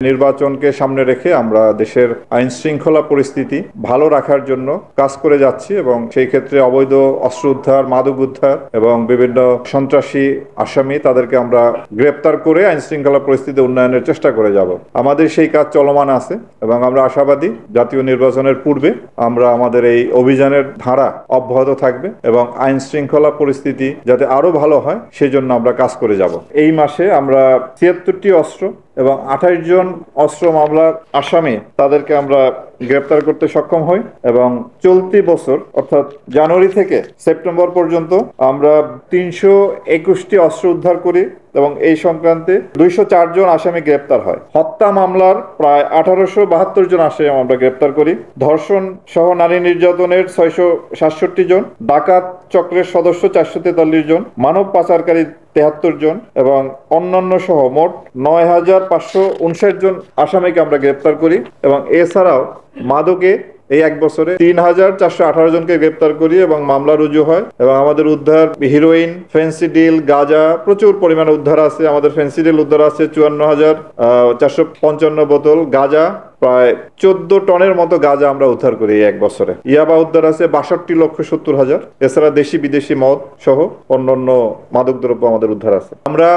নির্বাচনকে সামনে রেখে আমরা দেশের আইন শৃঙ্খলা পরিস্থিতি ভালো রাখার জন্য কাজ করে যাচ্ছি এবং সেই ক্ষেত্রে অবৈধ অস্ত্র উদ্ধার, মাদক উদ্ধার এবং বিভিন্ন সন্ত্রাসী আসামি তাদেরকে আমরা গ্রেপ্তার করে আইন শৃঙ্খলা পরিস্থিতি উন্নয়নের চেষ্টা করে যাব। আমাদের সেই কাজ চলমান আছে এবং আমরা আশাবাদী জাতীয় নির্বাচনের পূর্বে আমরা আমাদের এই অভিযানের ধারা অব্যাহত থাকবে এবং আইন শৃঙ্খলা পরিস্থিতি যাতে আরো ভালো হয় সেই জন্য আমরা কাজ করে যাব। এই মাসে আমরা ৭৬টি অস্ত্র এবং ২৮ জন অস্ত্র মামলার আসামি তাদেরকে আমরা গ্রেপ্তার করতে সক্ষম হই এবং চলতি বছর অর্থাৎ জানুয়ারি থেকে সেপ্টেম্বর পর্যন্ত আমরা ৩২১টি অস্ত্র উদ্ধার করি এবং এই সংক্রান্তে ২০৪ জন আসামি গ্রেপ্তার হয়। হত্যা মামলার প্রায় ১৮৭২ জন আসামি আমরা গ্রেপ্তার করি। ধর্ষণ সহ নারী নির্যাতনের ৬৬৭ জন, ডাকাত চক্রের সদস্য ৪৪৩ জন, মানব পাচারকারী ৭৩ জন এবং অন্যান্য সহ মোট ৯,৫৫৯ জন আসামিকে আমরা গ্রেপ্তার করি এবং এছাড়াও মাদকে এই এক বছরে ৩,৪১৮ জনকে গ্রেপ্তার করি এবং মামলা রুজু হয় এবং আমাদের উদ্ধার হিরোইন, ফেন্সিডিল, গাঁজা প্রচুর পরিমাণে উদ্ধার আছে। আমাদের ফেন্সিডিল উদ্ধার আছে ৫৪,৪৫৫ বোতল, গাঁজা প্রায় ১৪ টনের মতো গাঁজা আমরা উদ্ধার করি এই এক বছরে। ইয়াবা উদ্ধার আছে ৬২,৭০,০০০। এছাড়া দেশি বিদেশি মদ সহ অন্যান্য মাদকদ্রব্য আমাদের উদ্ধার আছে। আমরা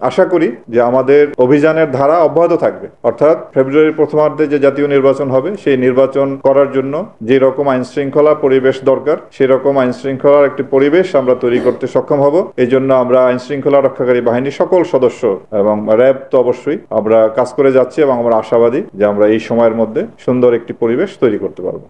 আশা করি যে আমাদের অভিযানের ধারা অব্যাহত থাকবে, অর্থাৎ ফেব্রুয়ারির প্রথমার্ধে যে জাতীয় নির্বাচন হবে সেই নির্বাচন করার জন্য যে রকম আইন শৃঙ্খলা পরিবেশ দরকার সেই রকম আইন শৃঙ্খলার একটি পরিবেশ আমরা তৈরি করতে সক্ষম হব। এই জন্য আমরা আইন শৃঙ্খলা রক্ষাকারী বাহিনীর সকল সদস্য এবং র্যাব তো অবশ্যই আমরা কাজ করে যাচ্ছি এবং আমরা আশাবাদী যে আমরা এই সময়ের মধ্যে সুন্দর একটি পরিবেশ তৈরি করতে পারবো।